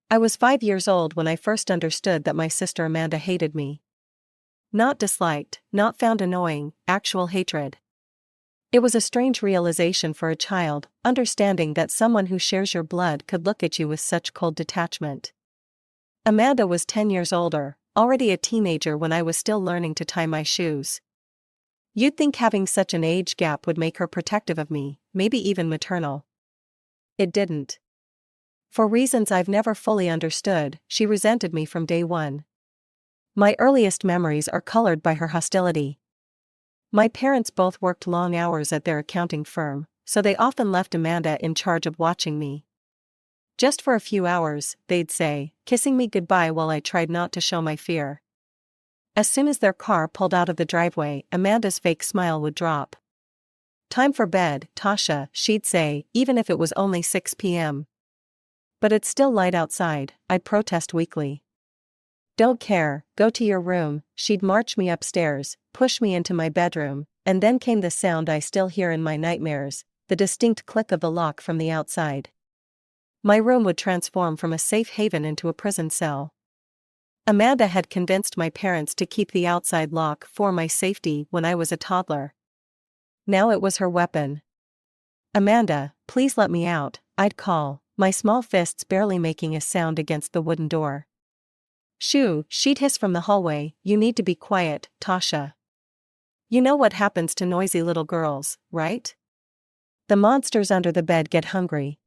I was 5 years old when I first understood that my sister Amanda hated me. Not disliked, not found annoying, actual hatred. It was a strange realization for a child, understanding that someone who shares your blood could look at you with such cold detachment. Amanda was 10 years older, already a teenager when I was still learning to tie my shoes. You'd think having such an age gap would make her protective of me, maybe even maternal. It didn't. For reasons I've never fully understood, she resented me from day one. My earliest memories are colored by her hostility. My parents both worked long hours at their accounting firm, so they often left Amanda in charge of watching me. Just for a few hours, they'd say, kissing me goodbye while I tried not to show my fear. As soon as their car pulled out of the driveway, Amanda's fake smile would drop. "Time for bed, Tasha," she'd say, even if it was only 6 p.m. "But it's still light outside," I'd protest weakly. "Don't care, go to your room," she'd march me upstairs, push me into my bedroom, and then came the sound I still hear in my nightmares, the distinct click of the lock from the outside. My room would transform from a safe haven into a prison cell. Amanda had convinced my parents to keep the outside lock for my safety when I was a toddler. Now it was her weapon. "Amanda, please let me out," I'd call, my small fists barely making a sound against the wooden door. "Shoo," she'd hiss from the hallway, "you need to be quiet, Tasha. You know what happens to noisy little girls, right? The monsters under the bed get hungry."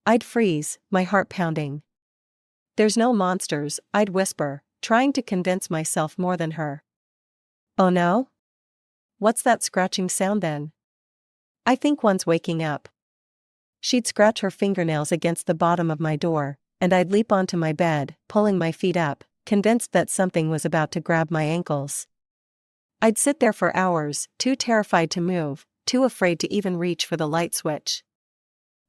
I'd freeze, my heart pounding. "There's no monsters," I'd whisper, trying to convince myself more than her. "Oh no? What's that scratching sound then?" "I think one's waking up." She'd scratch her fingernails against the bottom of my door, and I'd leap onto my bed, pulling my feet up, convinced that something was about to grab my ankles. I'd sit there for hours, too terrified to move, too afraid to even reach for the light switch.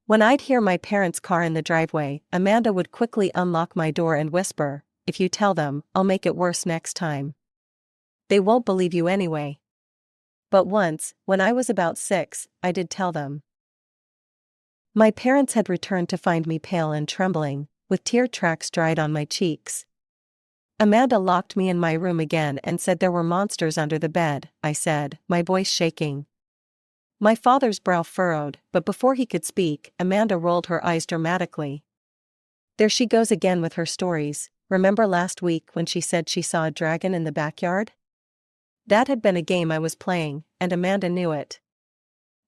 When I'd hear my parents' car in the driveway, Amanda would quickly unlock my door and whisper, "If you tell them, I'll make it worse next time. They won't believe you anyway." But once, when I was about 6, I did tell them. My parents had returned to find me pale and trembling, with tear tracks dried on my cheeks. "Amanda locked me in my room again and said there were monsters under the bed," I said, my voice shaking. My father's brow furrowed, but before he could speak, Amanda rolled her eyes dramatically. "There she goes again with her stories. Remember last week when she said she saw a dragon in the backyard?" That had been a game I was playing, and Amanda knew it.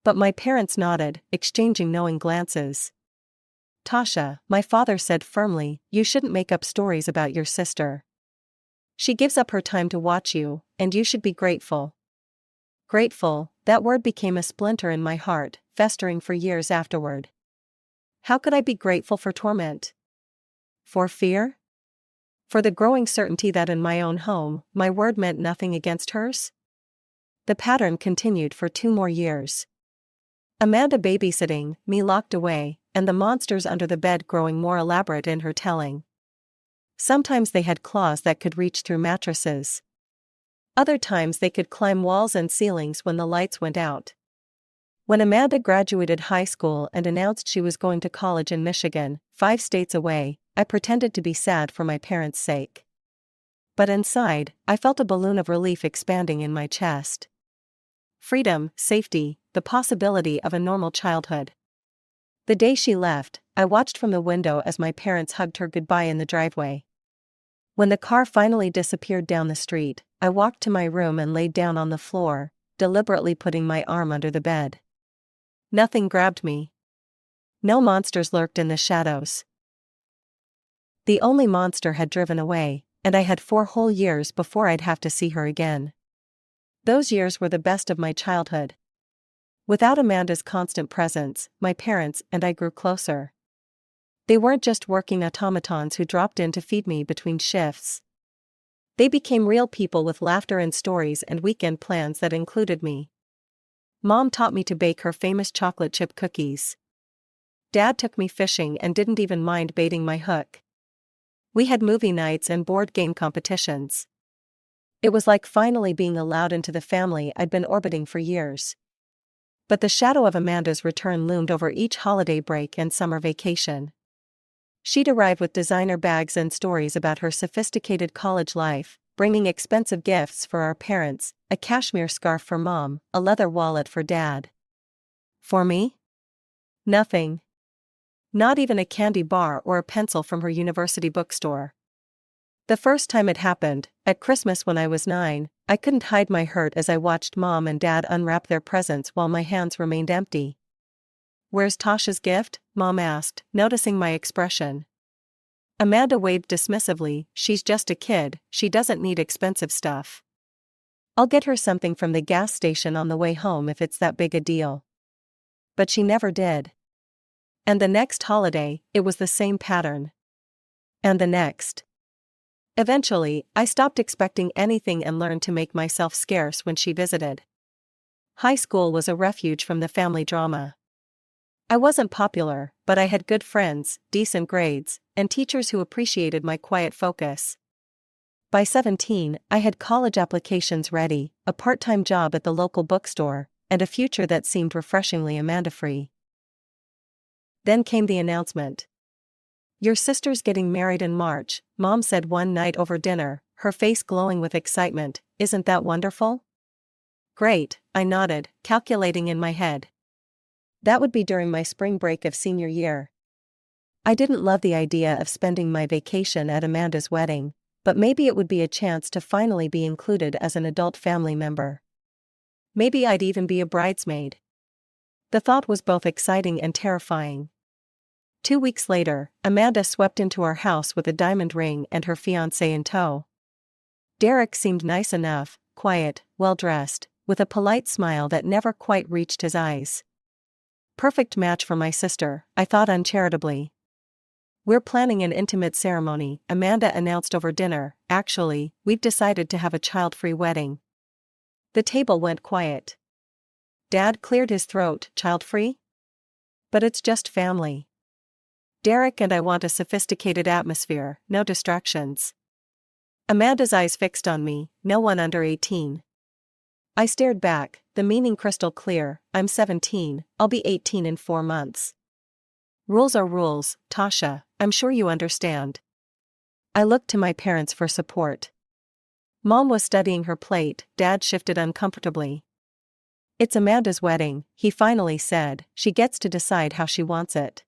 But my parents nodded, exchanging knowing glances. "Tasha," my father said firmly, "you shouldn't make up stories about your sister. She gives up her time to watch you, and you should be grateful." Grateful, that word became a splinter in my heart, festering for years afterward. How could I be grateful for torment? For fear? For the growing certainty that in my own home, my word meant nothing against hers? The pattern continued for 2 more years. Amanda babysitting, me locked away, and the monsters under the bed growing more elaborate in her telling. Sometimes they had claws that could reach through mattresses. Other times they could climb walls and ceilings when the lights went out. When Amanda graduated high school and announced she was going to college in Michigan, 5 states away, I pretended to be sad for my parents' sake. But inside, I felt a balloon of relief expanding in my chest. Freedom, safety, the possibility of a normal childhood. The day she left, I watched from the window as my parents hugged her goodbye in the driveway. When the car finally disappeared down the street, I walked to my room and laid down on the floor, deliberately putting my arm under the bed. Nothing grabbed me. No monsters lurked in the shadows. The only monster had driven away, and I had 4 whole years before I'd have to see her again. Those years were the best of my childhood. Without Amanda's constant presence, my parents and I grew closer. They weren't just working automatons who dropped in to feed me between shifts. They became real people with laughter and stories and weekend plans that included me. Mom taught me to bake her famous chocolate chip cookies. Dad took me fishing and didn't even mind baiting my hook. We had movie nights and board game competitions. It was like finally being allowed into the family I'd been orbiting for years. But the shadow of Amanda's return loomed over each holiday break and summer vacation. She'd arrive with designer bags and stories about her sophisticated college life, bringing expensive gifts for our parents, a cashmere scarf for Mom, a leather wallet for Dad. For me? Nothing. Not even a candy bar or a pencil from her university bookstore. The first time it happened, at Christmas when I was 9, I couldn't hide my hurt as I watched Mom and Dad unwrap their presents while my hands remained empty. "Where's Tasha's gift?" Mom asked, noticing my expression. Amanda waved dismissively. "She's just a kid, she doesn't need expensive stuff. I'll get her something from the gas station on the way home if it's that big a deal." But she never did. And the next holiday, it was the same pattern. And the next. Eventually, I stopped expecting anything and learned to make myself scarce when she visited. High school was a refuge from the family drama. I wasn't popular, but I had good friends, decent grades, and teachers who appreciated my quiet focus. By 17, I had college applications ready, a part-time job at the local bookstore, and a future that seemed refreshingly Amanda-free. Then came the announcement. "Your sister's getting married in March," Mom said one night over dinner, her face glowing with excitement. "Isn't that wonderful?" "Great," I nodded, calculating in my head. That would be during my spring break of senior year. I didn't love the idea of spending my vacation at Amanda's wedding, but maybe it would be a chance to finally be included as an adult family member. Maybe I'd even be a bridesmaid. The thought was both exciting and terrifying. 2 weeks later, Amanda swept into our house with a diamond ring and her fiancé in tow. Derek seemed nice enough, quiet, well-dressed, with a polite smile that never quite reached his eyes. Perfect match for my sister, I thought uncharitably. "We're planning an intimate ceremony," Amanda announced over dinner. "Actually, we've decided to have a child-free wedding." The table went quiet. Dad cleared his throat. "Child-free? But it's just family. Derek and I want a sophisticated atmosphere, no distractions." Amanda's eyes fixed on me. "No one under 18. I stared back, the meaning crystal clear. "I'm 17, I'll be 18 in 4 months. Rules are rules, Tasha, I'm sure you understand." I looked to my parents for support. Mom was studying her plate. Dad shifted uncomfortably. "It's Amanda's wedding," he finally said. "She gets to decide how she wants it."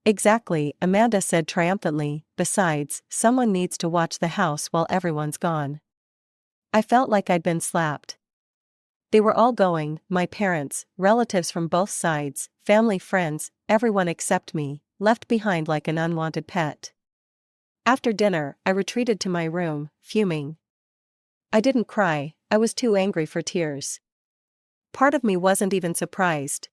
"Exactly," Amanda said triumphantly. "Besides, someone needs to watch the house while everyone's gone." I felt like I'd been slapped. They were all going, my parents, relatives from both sides, family, friends, everyone except me, left behind like an unwanted pet. After dinner, I retreated to my room, fuming. I didn't cry, I was too angry for tears. Part of me wasn't even surprised.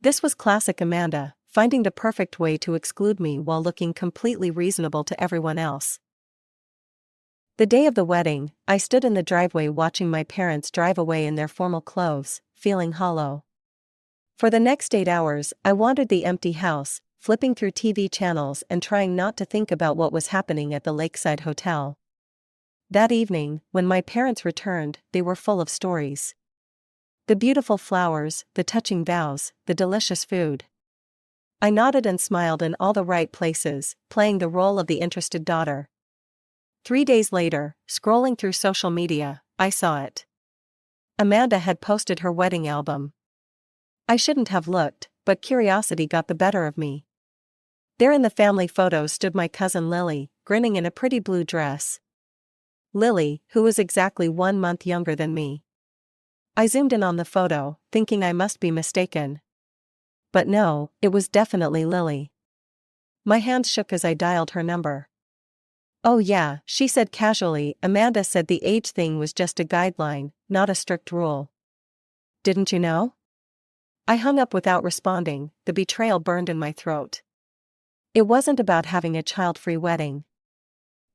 This was classic Amanda, finding the perfect way to exclude me while looking completely reasonable to everyone else. The day of the wedding, I stood in the driveway watching my parents drive away in their formal clothes, feeling hollow. For the next 8 hours, I wandered the empty house, flipping through TV channels and trying not to think about what was happening at the Lakeside Hotel. That evening, when my parents returned, they were full of stories. The beautiful flowers, the touching vows, the delicious food. I nodded and smiled in all the right places, playing the role of the interested daughter. 3 days later, scrolling through social media, I saw it. Amanda had posted her wedding album. I shouldn't have looked, but curiosity got the better of me. There in the family photos stood my cousin Lily, grinning in a pretty blue dress. Lily, who was exactly 1 month younger than me. I zoomed in on the photo, thinking I must be mistaken. But no, it was definitely Lily. My hands shook as I dialed her number. "Oh yeah," she said casually. Amanda said the age thing was just a guideline, not a strict rule. "Didn't you know?" I hung up without responding, the betrayal burned in my throat. It wasn't about having a child-free wedding.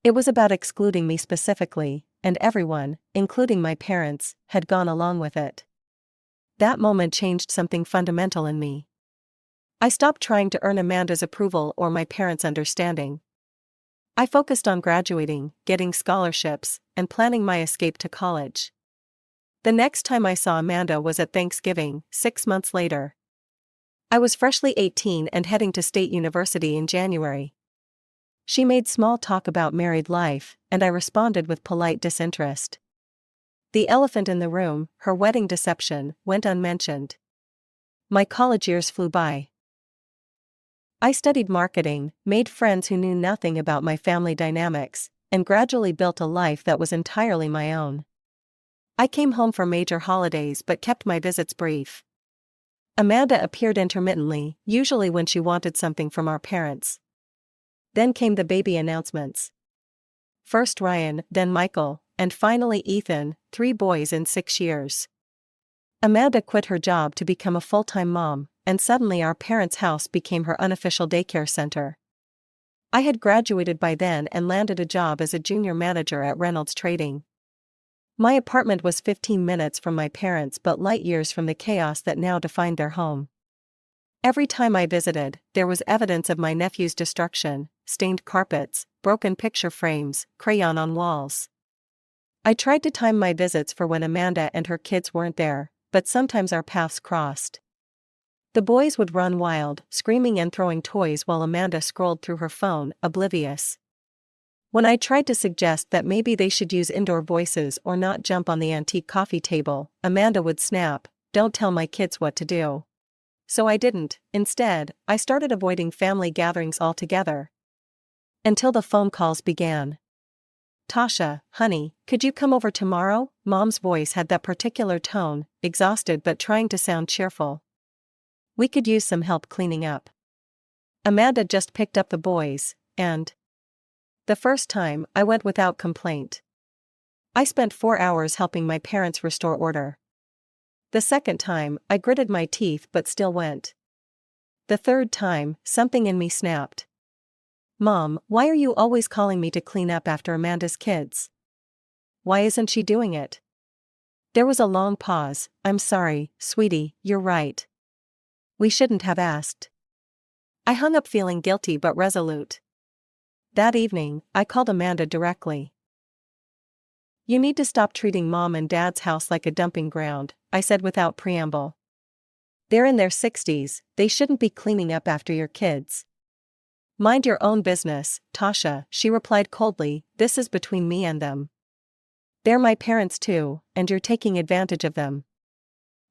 It was about excluding me specifically, and everyone, including my parents, had gone along with it. That moment changed something fundamental in me. I stopped trying to earn Amanda's approval or my parents' understanding. I focused on graduating, getting scholarships, and planning my escape to college. The next time I saw Amanda was at Thanksgiving, 6 months later. I was freshly 18 and heading to state university in January. She made small talk about married life, and I responded with polite disinterest. The elephant in the room, her wedding deception, went unmentioned. My college years flew by. I studied marketing, made friends who knew nothing about my family dynamics, and gradually built a life that was entirely my own. I came home for major holidays but kept my visits brief. Amanda appeared intermittently, usually when she wanted something from our parents. Then came the baby announcements. First Ryan, then Michael, and finally Ethan, 3 boys in 6 years. Amanda quit her job to become a full-time mom, and suddenly our parents' house became her unofficial daycare center. I had graduated by then and landed a job as a junior manager at Reynolds Trading. My apartment was 15 minutes from my parents but light years from the chaos that now defined their home. Every time I visited, there was evidence of my nephew's destruction: stained carpets, broken picture frames, crayon on walls. I tried to time my visits for when Amanda and her kids weren't there, but sometimes our paths crossed. The boys would run wild, screaming and throwing toys while Amanda scrolled through her phone, oblivious. When I tried to suggest that maybe they should use indoor voices or not jump on the antique coffee table, Amanda would snap, "Don't tell my kids what to do." So I didn't. Instead, I started avoiding family gatherings altogether. Until the phone calls began. "Tasha, honey, could you come over tomorrow?" Mom's voice had that particular tone, exhausted but trying to sound cheerful. "We could use some help cleaning up. Amanda just picked up the boys, and..." The first time, I went without complaint. I spent 4 hours helping my parents restore order. The second time, I gritted my teeth but still went. The third time, something in me snapped. "Mom, why are you always calling me to clean up after Amanda's kids? Why isn't she doing it?" There was a long pause. "I'm sorry, sweetie, you're right. We shouldn't have asked." I hung up feeling guilty but resolute. That evening, I called Amanda directly. "You need to stop treating Mom and Dad's house like a dumping ground," I said without preamble. "They're in their 60s, they shouldn't be cleaning up after your kids." "Mind your own business, Tasha," she replied coldly. "This is between me and them. They're my parents too, and you're taking advantage of them.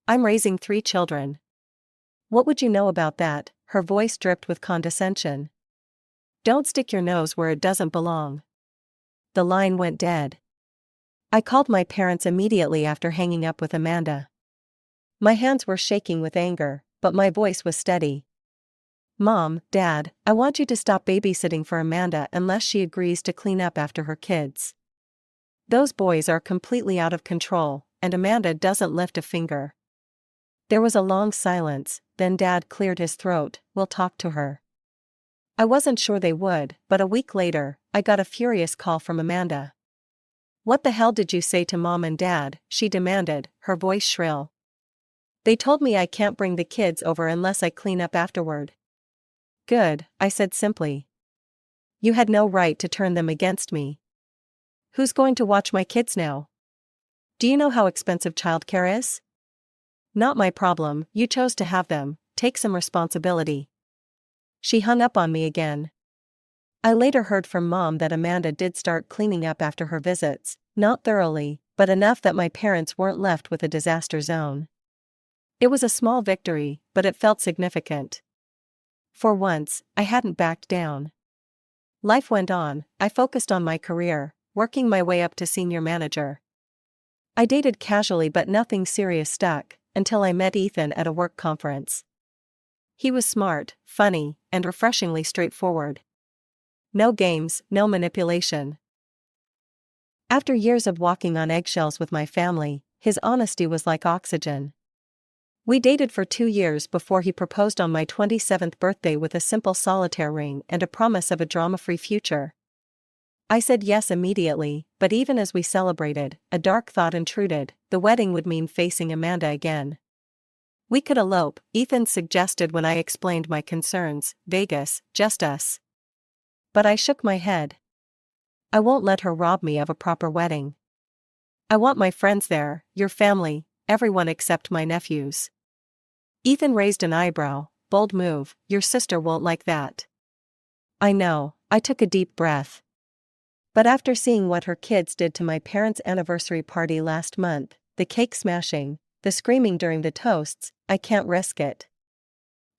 I'm raising 3 children. What would you know about that?" Her voice dripped with condescension. "Don't stick your nose where it doesn't belong." The line went dead. I called my parents immediately after hanging up with Amanda. My hands were shaking with anger, but my voice was steady. "Mom, Dad, I want you to stop babysitting for Amanda unless she agrees to clean up after her kids. Those boys are completely out of control, and Amanda doesn't lift a finger." There was a long silence, then Dad cleared his throat. "We'll talk to her." I wasn't sure they would, but a week later, I got a furious call from Amanda. "What the hell did you say to Mom and Dad?" she demanded, her voice shrill. "They told me I can't bring the kids over unless I clean up afterward." "Good," I said simply. "You had no right to turn them against me. Who's going to watch my kids now? Do you know how expensive childcare is?" "Not my problem, you chose to have them, take some responsibility." She hung up on me again. I later heard from Mom that Amanda did start cleaning up after her visits, not thoroughly, but enough that my parents weren't left with a disaster zone. It was a small victory, but it felt significant. For once, I hadn't backed down. Life went on. I focused on my career, working my way up to senior manager. I dated casually but nothing serious stuck, until I met Ethan at a work conference. He was smart, funny, and refreshingly straightforward. No games, no manipulation. After years of walking on eggshells with my family, his honesty was like oxygen. We dated for 2 years before he proposed on my 27th birthday with a simple solitaire ring and a promise of a drama-free future. I said yes immediately, but even as we celebrated, a dark thought intruded: the wedding would mean facing Amanda again. "We could elope," Ethan suggested when I explained my concerns. "Vegas, just us." But I shook my head. "I won't let her rob me of a proper wedding. I want my friends there, your family, everyone except my nephews." Ethan raised an eyebrow. bold move, your sister won't like that. I know, I took a deep breath. But after seeing what her kids did to my parents' anniversary party last month, the cake smashing, the screaming during the toasts, I can't risk it.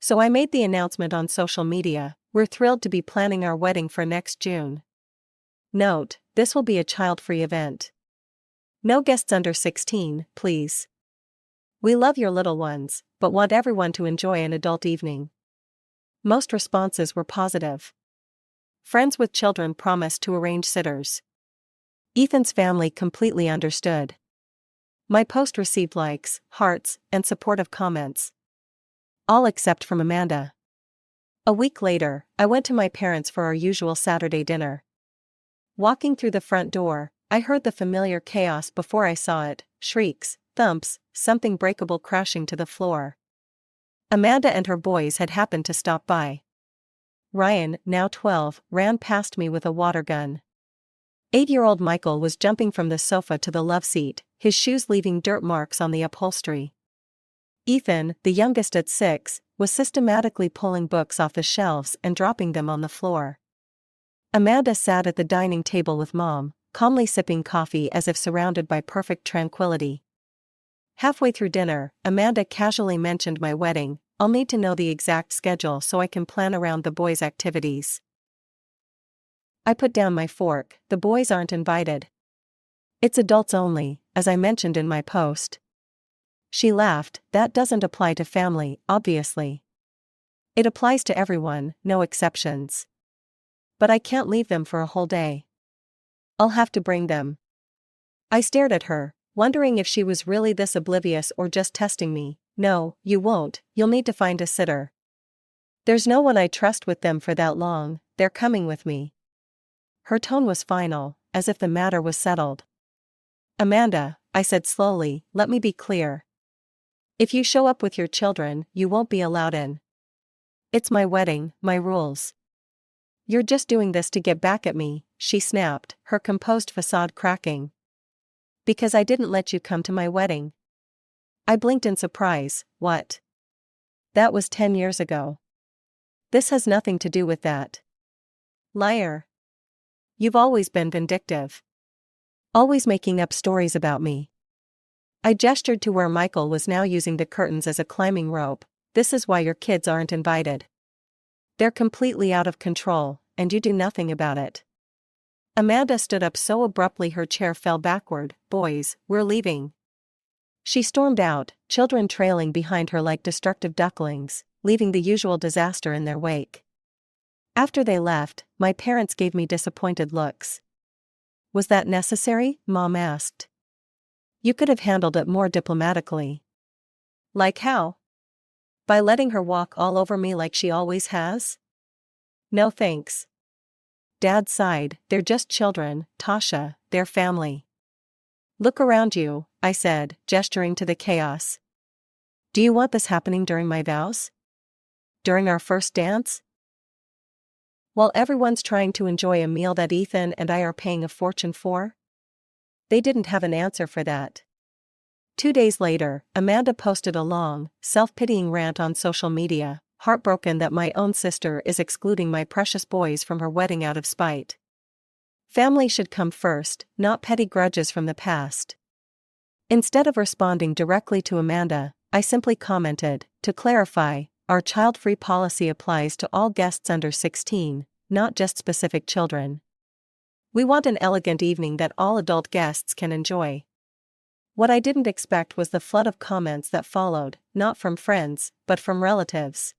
So I made the announcement on social media, we're thrilled to be planning our wedding for next June. Note, this will be a child-free event. No guests under 16, please. We love your little ones, but want everyone to enjoy an adult evening. Most responses were positive. Friends with children promised to arrange sitters. Ethan's family completely understood. My post received likes, hearts, and supportive comments. All except from Amanda. A week later, I went to my parents for our usual Saturday dinner. Walking through the front door, I heard the familiar chaos before I saw it: shrieks, thumps, something breakable crashing to the floor. Amanda and her boys had happened to stop by. Ryan, now 12, ran past me with a water gun. 8-year-old Michael was jumping from the sofa to the love seat, his shoes leaving dirt marks on the upholstery. Ethan, the youngest at 6, was systematically pulling books off the shelves and dropping them on the floor. Amanda sat at the dining table with Mom, calmly sipping coffee as if surrounded by perfect tranquility. Halfway through dinner, Amanda casually mentioned my wedding. I'll need to know the exact schedule so I can plan around the boys' activities. I put down my fork. The boys aren't invited. It's adults only, as I mentioned in my post. She laughed. That doesn't apply to family, obviously. It applies to everyone, no exceptions. But I can't leave them for a whole day. I'll have to bring them. I stared at her, wondering if she was really this oblivious or just testing me. No, you won't, you'll need to find a sitter. There's no one I trust with them for that long, they're coming with me. Her tone was final, as if the matter was settled. Amanda, I said slowly, let me be clear. If you show up with your children, you won't be allowed in. It's my wedding, my rules. You're just doing this to get back at me, she snapped, her composed facade cracking. Because I didn't let you come to my wedding. I blinked in surprise. What? That was 10 years ago. This has nothing to do with that. Liar. You've always been vindictive. Always making up stories about me. I gestured to where Michael was now using the curtains as a climbing rope. This is why your kids aren't invited. They're completely out of control, and you do nothing about it. Amanda stood up so abruptly her chair fell backward. Boys, we're leaving. She stormed out, children trailing behind her like destructive ducklings, leaving the usual disaster in their wake. After they left, my parents gave me disappointed looks. Was that necessary? Mom asked. You could have handled it more diplomatically. Like how? By letting her walk all over me like she always has? No thanks. Dad sighed. They're just children, Tasha, they're family. Look around you, I said, gesturing to the chaos. Do you want this happening during my vows? During our first dance? While everyone's trying to enjoy a meal that Ethan and I are paying a fortune for? They didn't have an answer for that. 2 days later, Amanda posted a long, self-pitying rant on social media, heartbroken that my own sister is excluding my precious boys from her wedding out of spite. Family should come first, not petty grudges from the past. Instead of responding directly to Amanda, I simply commented, to clarify, our child-free policy applies to all guests under 16, not just specific children. We want an elegant evening that all adult guests can enjoy. What I didn't expect was the flood of comments that followed, not from friends, but from relatives.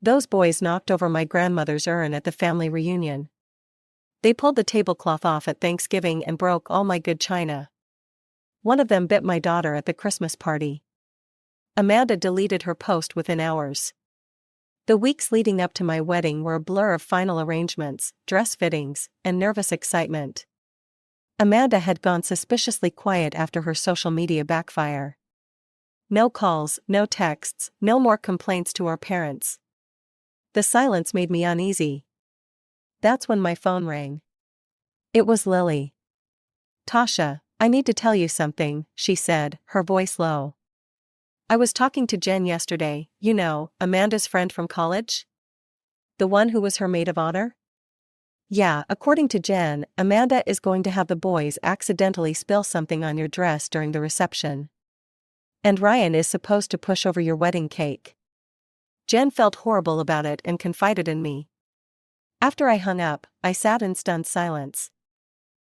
Those boys knocked over my grandmother's urn at the family reunion. They pulled the tablecloth off at Thanksgiving and broke all my good china. One of them bit my daughter at the Christmas party. Amanda deleted her post within hours. The weeks leading up to my wedding were a blur of final arrangements, dress fittings, and nervous excitement. Amanda had gone suspiciously quiet after her social media backfire. No calls, no texts, no more complaints to our parents. The silence made me uneasy. That's when my phone rang. It was Lily. Tasha, I need to tell you something, she said, her voice low. I was talking to Jen yesterday, Amanda's friend from college? The one who was her maid of honor? Yeah, according to Jen, Amanda is going to have the boys accidentally spill something on your dress during the reception. And Ryan is supposed to push over your wedding cake. Jen felt horrible about it and confided in me. After I hung up, I sat in stunned silence.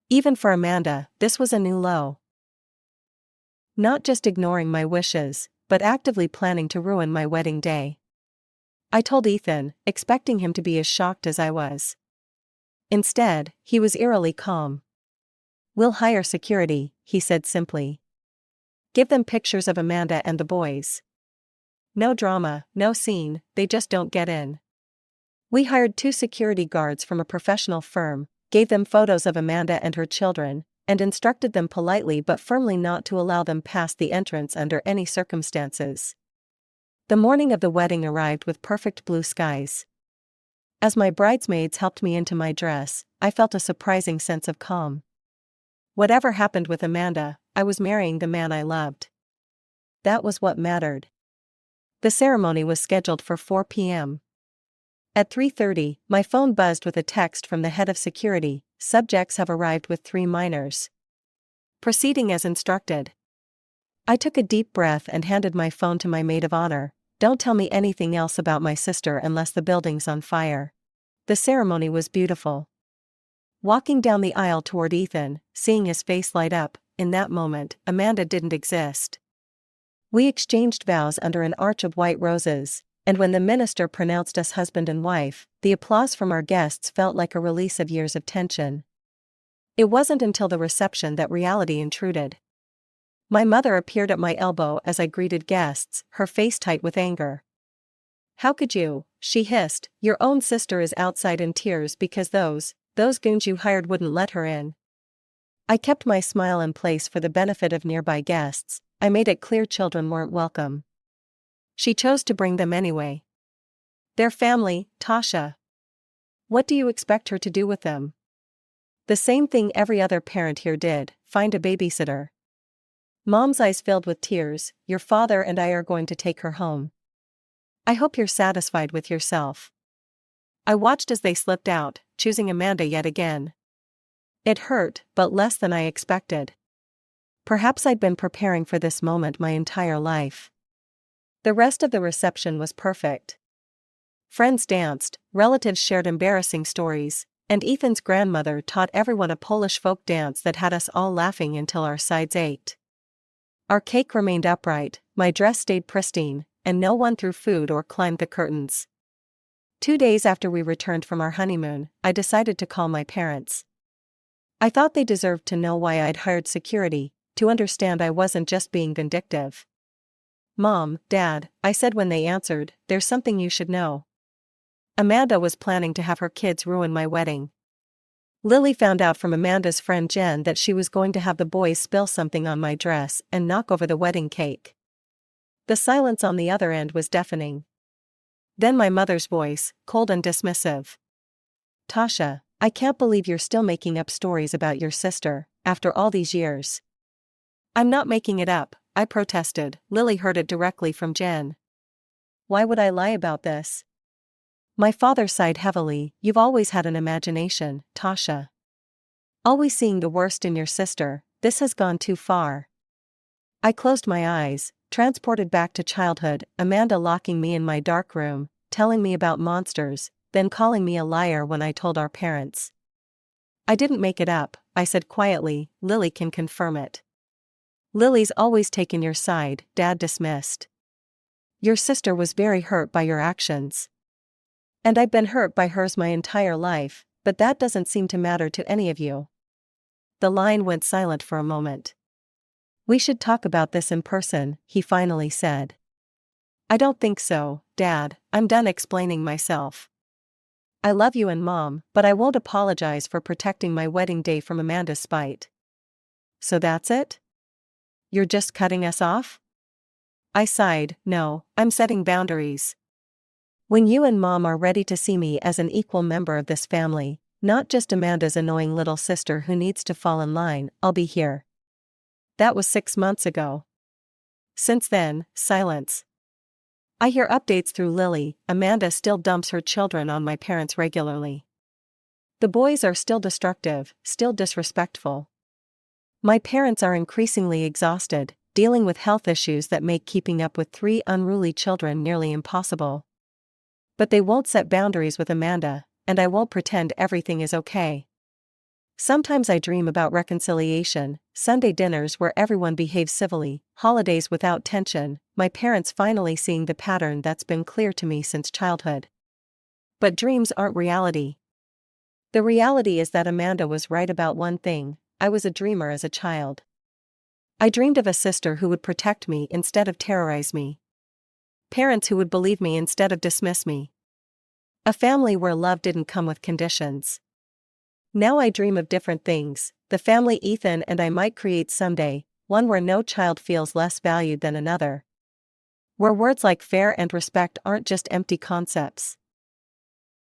Even for Amanda, this was a new low. Not just ignoring my wishes, but actively planning to ruin my wedding day. I told Ethan, expecting him to be as shocked as I was. Instead, he was eerily calm. "We'll hire security," he said simply. "Give them pictures of Amanda and the boys. No drama, no scene, they just don't get in." We hired 2 security guards from a professional firm, gave them photos of Amanda and her children, and instructed them politely but firmly not to allow them past the entrance under any circumstances. The morning of the wedding arrived with perfect blue skies. As my bridesmaids helped me into my dress, I felt a surprising sense of calm. Whatever happened with Amanda, I was marrying the man I loved. That was what mattered. The ceremony was scheduled for 4 p.m. At 3:30, my phone buzzed with a text from the head of security: "Subjects have arrived with 3 minors. Proceeding as instructed." I took a deep breath and handed my phone to my maid of honor. "Don't tell me anything else about my sister unless the building's on fire." The ceremony was beautiful. Walking down the aisle toward Ethan, seeing his face light up, in that moment, Amanda didn't exist. We exchanged vows under an arch of white roses, and when the minister pronounced us husband and wife, the applause from our guests felt like a release of years of tension. It wasn't until the reception that reality intruded. My mother appeared at my elbow as I greeted guests, her face tight with anger. "How could you?" she hissed. "Your own sister is outside in tears because those goons you hired wouldn't let her in." I kept my smile in place for the benefit of nearby guests. I made it clear children weren't welcome. She chose to bring them anyway. Their family, Tasha. What do you expect her to do with them? The same thing every other parent here did: find a babysitter. Mom's eyes filled with tears. "Your father and I are going to take her home. I hope you're satisfied with yourself." I watched as they slipped out, choosing Amanda yet again. It hurt, but less than I expected. Perhaps I'd been preparing for this moment my entire life. The rest of the reception was perfect. Friends danced, relatives shared embarrassing stories, and Ethan's grandmother taught everyone a Polish folk dance that had us all laughing until our sides ached. Our cake remained upright, my dress stayed pristine, and no one threw food or climbed the curtains. 2 days after we returned from our honeymoon, I decided to call my parents. I thought they deserved to know why I'd hired security, to understand I wasn't just being vindictive. "Mom, Dad," I said when they answered, "there's something you should know. Amanda was planning to have her kids ruin my wedding. Lily found out from Amanda's friend Jen that she was going to have the boys spill something on my dress and knock over the wedding cake." The silence on the other end was deafening. Then my mother's voice, cold and dismissive. "Tasha, I can't believe you're still making up stories about your sister, after all these years." "I'm not making it up," I protested. "Lily heard it directly from Jen. Why would I lie about this?" My father sighed heavily. "You've always had an imagination, Tasha. Always seeing the worst in your sister. This has gone too far." I closed my eyes, transported back to childhood, Amanda locking me in my dark room, telling me about monsters, then calling me a liar when I told our parents. "I didn't make it up," I said quietly. "Lily can confirm it." "Lily's always taken your side," Dad dismissed. "Your sister was very hurt by your actions. And I've been hurt by hers my entire life, but that doesn't seem to matter to any of you." The line went silent for a moment. "We should talk about this in person," he finally said. "I don't think so, Dad. I'm done explaining myself. I love you and Mom, but I won't apologize for protecting my wedding day from Amanda's spite." "So that's it? You're just cutting us off?" I sighed. "No, I'm setting boundaries. When you and Mom are ready to see me as an equal member of this family, not just Amanda's annoying little sister who needs to fall in line, I'll be here." That was 6 months ago. Since then, silence. I hear updates through Lily. Amanda still dumps her children on my parents regularly. The boys are still destructive, still disrespectful. My parents are increasingly exhausted, dealing with health issues that make keeping up with 3 unruly children nearly impossible. But they won't set boundaries with Amanda, and I won't pretend everything is okay. Sometimes I dream about reconciliation, Sunday dinners where everyone behaves civilly, holidays without tension, my parents finally seeing the pattern that's been clear to me since childhood. But dreams aren't reality. The reality is that Amanda was right about one thing: I was a dreamer as a child. I dreamed of a sister who would protect me instead of terrorize me. Parents who would believe me instead of dismiss me. A family where love didn't come with conditions. Now I dream of different things: the family Ethan and I might create someday, one where no child feels less valued than another. Where words like fair and respect aren't just empty concepts.